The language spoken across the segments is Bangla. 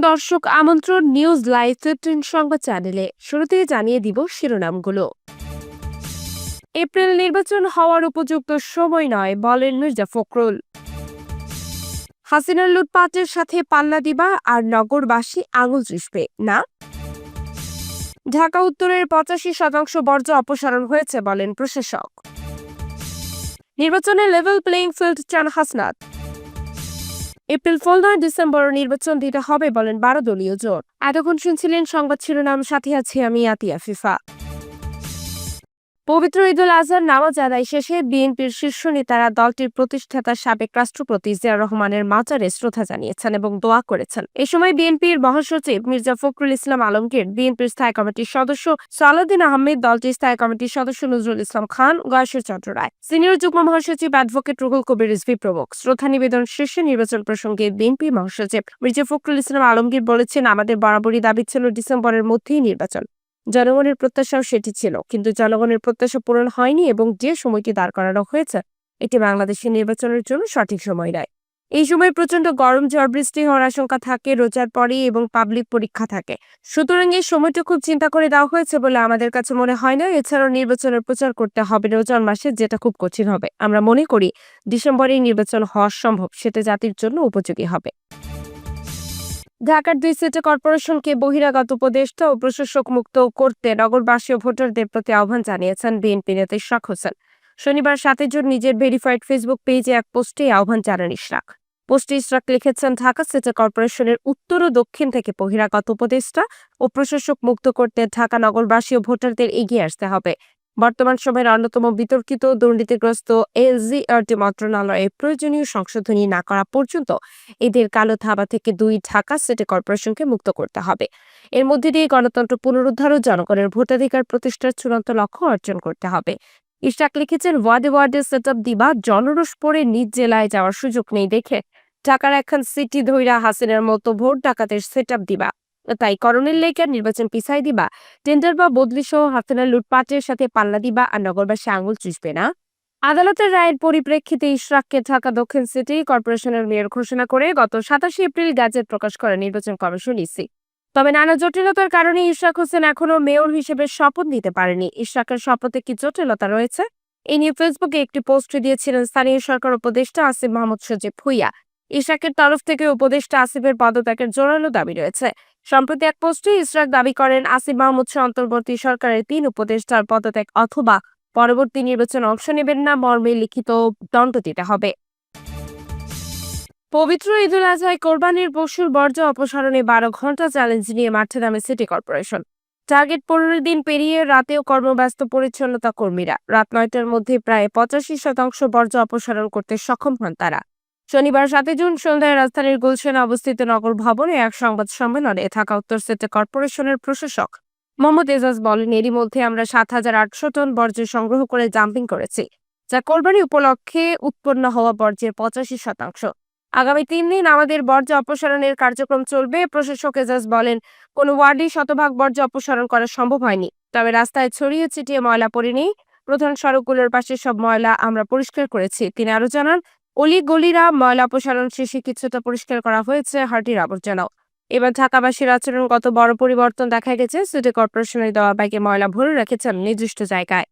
দর্শক আমন্ত্রণ নিউজ লাইভ 15 সংবাদ চ্যানেলে। শুরুতেই জানিয়ে দিব শিরোনামগুলো। এপ্রিল নির্বাচন হওয়ার উপযুক্ত সময় নয় বলেন মির্জা ফখরুল। হাসিনার লুটপাটের সাথে পাল্লা দিবা আর নগরবাসী আঙুল চুষবে না। ঢাকা উত্তরের 85% বর্জ্য অপসারণ হয়েছে বলেন প্রশাসক। নির্বাচনে লেভেল প্লেইং ফিল্ড চান হাসনাত। এপ্রিল ফুল নয়, ডিসেম্বর নির্বাচন দিতে হবে বলেন 12 দলীয় জোট। এতক্ষণ শুনছিলেন সংবাদ শিরোনাম, সাথে আছি আমি আতিয়া ফিফা। পবিত্র ঈদুল আজহার নামাজ আদায় শেষে বিএনপির শীর্ষ নেতারা দলটির প্রতিষ্ঠাতা সাবেক রাষ্ট্রপতি জিয়া রহমানের মাজারে শ্রদ্ধা জানিয়েছেন এবং দোয়া করেছেন। এ সময় বিএনপির মহাসচিব মির্জা ফখরুল ইসলাম আলমগীর, বিএনপির স্থায়ী কমিটির সদস্য সালাউদ্দিন আহমেদ, দলটির স্থায়ী কমিটির সদস্য নজরুল ইসলাম খান, গয়েশ্বর চন্দ্র রায়, সিনিয়র যুগ্ম মহাসচিব অ্যাডভোকেট রুহুল কবির রিজভী প্রমুখ শ্রদ্ধা নিবেদন শেষে নির্বাচন প্রসঙ্গে বিএনপি মহাসচিব মির্জা ফখরুল ইসলাম আলমগীর বলেছেন, আমাদের বরাবরই দাবি ছিল ডিসেম্বরের মধ্যেই নির্বাচন। জনগণের প্রত্যাশাও সেটি ছিল, কিন্তু জনগণের প্রত্যাশা পূরণ হয়নি এবং যে সময়টি দাঁড় করানো হয়েছে এটি বাংলাদেশের নির্বাচনের জন্য সঠিক সময় নয়। এই সময় প্রচন্ড গরম, ঝড় বৃষ্টি হওয়ার আশঙ্কা থাকে, রোজার পরে এবং পাবলিক পরীক্ষা থাকে। সুতরাং এই সময়টা খুব চিন্তা করে দেওয়া হয়েছে বলে আমাদের কাছে মনে হয় না। এছাড়াও নির্বাচনের প্রচার করতে হবে রমজান মাসে, যেটা খুব কঠিন হবে। আমরা মনে করি ডিসেম্বরেই নির্বাচন হওয়া সম্ভব, সেটা জাতির জন্য উপযোগী হবে। ঢাকার 2 সিটি কর্পোরেশনকে বহিরাগত উপদেষ্টা ও প্রশাসক মুক্ত করতে নগরবাসী ও ভোটারদের প্রতি আহ্বান জানিয়েছেন বিএনপি নেতা ইশরাক হোসেন। শনিবার 7 জুন নিজের ভেরিফাইড ফেসবুক পেজে এক পোস্টে আহ্বান জানান ইশরাক। পোস্টে ইশরাক লিখেছেন, ঢাকা সিটি কর্পোরেশনের উত্তর ও দক্ষিণ থেকে বহিরাগত উপদেষ্টা ও প্রশাসক মুক্ত করতে ঢাকা নগরবাসী ও ভোটারদের এগিয়ে আসতে হবে। বর্তমান সময়ের অন্যতম বিতর্কিত দুর্নীতিগ্রস্ত এসজিআরটি মন্ত্রণালয়ে প্রয়োজনীয় সংশোধনী না করা পর্যন্ত এদের কালো থাবা থেকে 2 ঢাকা সিটি কর্পোরেশনকে মুক্ত করতে হবে। এর মধ্যে দিয়ে গণতন্ত্র পুনরুদ্ধার ও জনগণের ভোটাধিকার প্রতিষ্ঠার চূড়ান্ত লক্ষ্য অর্জন করতে হবে। ইশরাক লিখেছেন, ওয়ার্ডে ওয়ার্ডে সেটআপ দিবা, জনরোষ পড়ে নিজ জেলায় যাওয়ার সুযোগ নেই দেখে ঢাকার একখান সিটি ধইরা হাসিনার মতো ভোট ডাকাতের সেটআপ দিবা। তাই করণের লেখা নির্বাচন পিছাই দিবা, টেন্ডার বা বদলি সহ হাসিনার লুটপাটের সাথে পাল্লা দিবা আর নগরবাসী আঙুল চুষবে না। আদালতের রায়ের পরিপ্রেক্ষিতে ইশরাককে ঢাকা দক্ষিণ সিটি কর্পোরেশনের মেয়র ঘোষণা করে গত 27 এপ্রিল গ্যাজেট প্রকাশ করে নির্বাচন কমিশন ইসি। তবে নানা জটিলতার কারণে ইশরাক হোসেন এখনো মেয়র হিসেবে শপথ নিতে পারেনি। ইশরাকের শপথে কি জটিলতা রয়েছে, এ নিয়ে ফেসবুকে একটি পোস্ট দিয়েছিলেন স্থানীয় সরকার উপদেষ্টা আসিফ মাহমুদ সজীব ভুইয়া। ইশরাকের তরফ থেকে উপদেষ্টা আসিফের পদত্যাগের জোরালো দাবি রয়েছে। সম্প্রতি এক পোস্টে ইশরাক দাবি করেন, আসিফ মাহমুদ সহ অন্তর্বর্তী সরকারের 3 উপদেষ্টার পদত্যাগ অথবা পরবর্তী নির্বাচনে অংশ নেবেন না মর্মে লিখিত দণ্ড দিতে হবে। পবিত্র ঈদুল আজহায় কোরবানির পশুর বর্জ্য অপসারণে 12 ঘন্টা চ্যালেঞ্জ নিয়ে মাঠে নামে সিটি কর্পোরেশন। টার্গেট 15 দিন পেরিয়ে রাতেও কর্মব্যস্ত পরিচ্ছন্নতা কর্মীরা। রাত 9টার মধ্যে প্রায় 85% বর্জ্য অপসারণ করতে সক্ষম হন তারা। শনিবার 7 জুন সন্ধ্যায় রাজধানীর গুলশানে অবস্থিত নগর ভবনে এক সংবাদ সম্মেলনে ঢাকা উত্তর সিটি কর্পোরেশনের প্রশাসক মোহাম্মদ এজাজ বলেন, এরই মধ্যে আমরা 7,800 টন বর্জ্য সংগ্রহ করে ডাম্পিং করেছি, যা কোরবানি উপলক্ষে উৎপন্ন হওয়া বর্জ্যের 85%। আগামী 3 দিন আমাদের বর্জ্য অপসারণের কার্যক্রম চলবে। প্রশাসক এজাজ বলেন, কোনো ওয়ার্ডেই শতভাগ বর্জ্য অপসারণ করা সম্ভব হয়নি, তবে রাস্তায় ছড়িয়ে ছিটিয়ে ময়লা পড়েনি। প্রধান সড়কগুলোর পাশে সব ময়লা আমরা পরিষ্কার করেছি। তিনি আরো জানান, অলি গলিরা ময়লা অপসারণ শেষে কিছুটা পরিষ্কার করা হয়েছে, হাঁটির আবর্জনাও। এবার ঢাকাবাসীর আচরণগত বড় পরিবর্তন দেখা গেছে। সিটি কর্পোরেশনের দেওয়া ব্যাগে ময়লা ভরে রেখেছেন নির্দিষ্ট জায়গায়।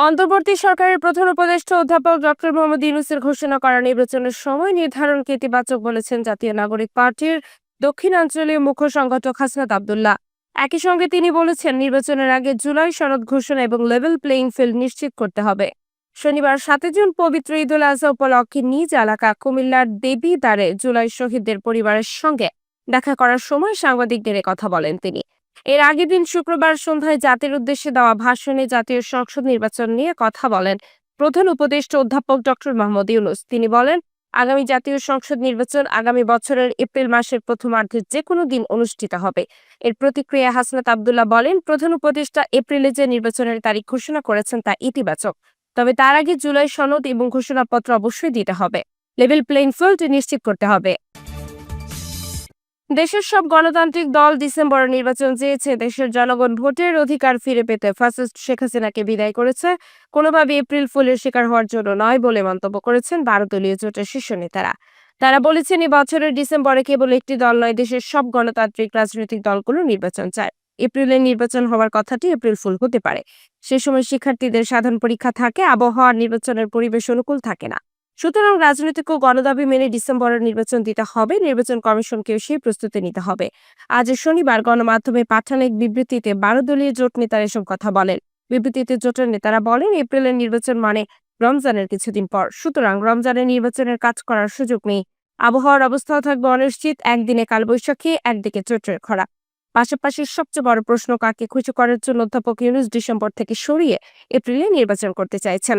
অন্তর্বর্তী সরকারের প্রধান উপদেষ্টা অধ্যাপক ডক্টর মোহাম্মদ ইউনূসের ঘোষণা করা নির্বাচনের সময় নির্ধারণকে ইতিবাচক বলেছেন জাতীয় নাগরিক পার্টির দক্ষিণাঞ্চলীয় মুখ্য সংগঠক হাসনাত আব্দুল্লাহ। একই সঙ্গে তিনি বলেছেন, নির্বাচনের আগে জুলাই সনদ ঘোষণা এবং লেভেল প্লেইং ফিল্ড নিশ্চিত করতে হবে। শনিবার 7 জুন পবিত্র ঈদুল আজহা উপলক্ষে নিজ এলাকা কুমিল্লার দেবীদ্বারে জুলাই শহীদদের পরিবারের সঙ্গে দেখা করার সময় সাংবাদিকদের কথা বলেন তিনি। এর আগের দিন শুক্রবার সন্ধ্যায় জাতির উদ্দেশ্যে দেওয়া ভাষণে জাতীয় সংসদ নির্বাচন নিয়ে কথা বলেন প্রধান উপদেষ্টা অধ্যাপক ডক্টর মোহাম্মদ ইউনূস। তিনি বলেন, আগামী জাতীয় সংসদ নির্বাচন আগামী বছরের এপ্রিল মাসের প্রথমার্ধে যে কোনো দিন অনুষ্ঠিত হবে। এর প্রতিক্রিয়া হাসনাত আব্দুল্লাহ বলেন, প্রধান উপদেষ্টা এপ্রিলে যে নির্বাচনের তারিখ ঘোষণা করেছেন তা ইতিবাচক, তবে তার আগে জুলাই সনদ এবং ঘোষণাপত্র অবশ্যই দিতে হবে। লেভেল প্লেইং ফিল্ড নিশ্চিত করতে হবে। দেশের সব গণতান্ত্রিক দল ডিসেম্বরে নির্বাচন চেয়েছে। দেশের জনগণ ভোটের অধিকার ফিরে পেতে ফ্যাসিস্ট শেখ হাসিনাকে বিদায় করেছে, কোনোভাবে এপ্রিল ফুলের শিকার হওয়ার জন্য নয় বলে মন্তব্য করেছেন 12 দলীয় জোটের শীর্ষ নেতারা। তারা বলেছেন এই বছরের ডিসেম্বরে কেবল একটি দল নয়, দেশের সব গণতান্ত্রিক রাজনৈতিক দলগুলো নির্বাচন চায়। এপ্রিলে নির্বাচন হওয়ার কথাটি এপ্রিল ফুল হতে পারে। সে সময় শিক্ষার্থীদের সাধারণ পরীক্ষা থাকে, আবহাওয়া নির্বাচনের পরিবেশ অনুকূল থাকে না। সুতরাং রাজনৈতিক ও গণদাবি মেনে ডিসেম্বরের নির্বাচন দিতে হবে। নির্বাচন কমিশনকেও সেই প্রস্তুতি নিতে হবে। আজ শনিবার গণমাধ্যমে পাঠানো এক বিবৃতিতে 12 দলীয় জোট নেতারা এসব কথা বলেন। বিবৃতিতে জোটের নেতারা বলেন, এপ্রিলের নির্বাচন মানে রমজানের কিছুদিন পর। সুতরাং রমজানের নির্বাচনের কাজ করার সুযোগ নেই। আবহাওয়ার অবস্থাও থাকবে অনিশ্চিত। একদিনে কালবৈশাখী, একদিকে চৈত্রের খরা। পাশাপাশি সবচেয়ে বড় প্রশ্ন, কাকে খুশি করার জন্য অধ্যাপক ইউনূস ডিসেম্বর থেকে সরিয়ে এপ্রিলে নির্বাচন করতে চাইছেন।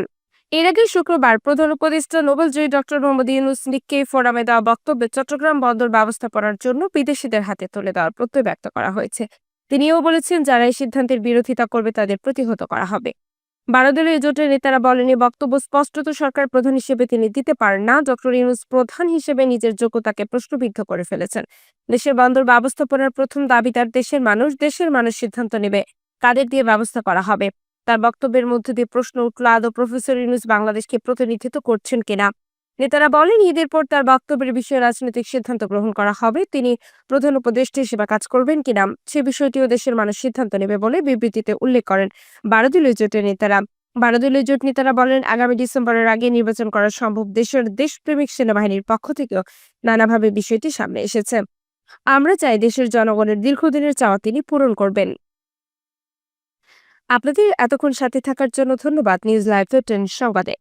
এর আগে শুক্রবার প্রধান উপদেষ্টা নোবেলজয়ী ডক্টর মোহাম্মদ ইউনূস নিক্কেই ফোরামে দেওয়া বক্তব্যে চট্টগ্রাম বন্দর ব্যবস্থাপনার জন্য বিদেশিদের হাতে তুলে দেওয়ার প্রত্যয় ব্যক্ত করা হয়েছে। তিনিও বলেছেন, যারা এই সিদ্ধান্তের বিরোধিতা করবে তাদের প্রতিহত করা হবে। 12 দলীয় জোটের নেতারা বলেন, এই বক্তব্য স্পষ্টত সরকার প্রধান হিসেবে তিনি দিতে পারেন না। ডক্টর ইউনূস প্রধান হিসেবে নিজের যোগ্যতাকে প্রশ্নবিদ্ধ করে ফেলেছেন। দেশের বন্দর ব্যবস্থাপনার প্রথম দাবিদার দেশের মানুষ। দেশের মানুষ সিদ্ধান্ত নেবে কাদের দিয়ে ব্যবস্থা করা হবে। তার বক্তব্যের মধ্যে দিয়ে প্রশ্ন উঠল, আদৌ প্রফেসর ইউনূস বাংলাদেশকে প্রতিনিধিত্ব করছেন কিনা। নেতারা বলেন, ঈদের পর তার বক্তব্যের বিষয়ে রাজনৈতিক সিদ্ধান্ত গ্রহণ করা হবে। তিনি প্রধান উপদেষ্টা হিসেবে কাজ করবেন কিনা সে বিষয়টিও দেশের মানুষ সিদ্ধান্ত নেবে বলে বিবৃতিতে উল্লেখ করেন 12 দলীয় জোটের নেতারা। 12 দলীয় জোট নেতারা বলেন, আগামী ডিসেম্বরের আগে নির্বাচন করা সম্ভব। দেশের দেশপ্রেমিক সেনাবাহিনীর পক্ষ থেকেও নানাভাবে বিষয়টি সামনে এসেছে। আমরা চাই দেশের জনগণের দীর্ঘদিনের চাওয়া তিনি পূরণ করবেন। আপনাদের এতক্ষণ সাথে থাকার জন্য ধন্যবাদ। নিউজ লাইভ 13 সংবাদে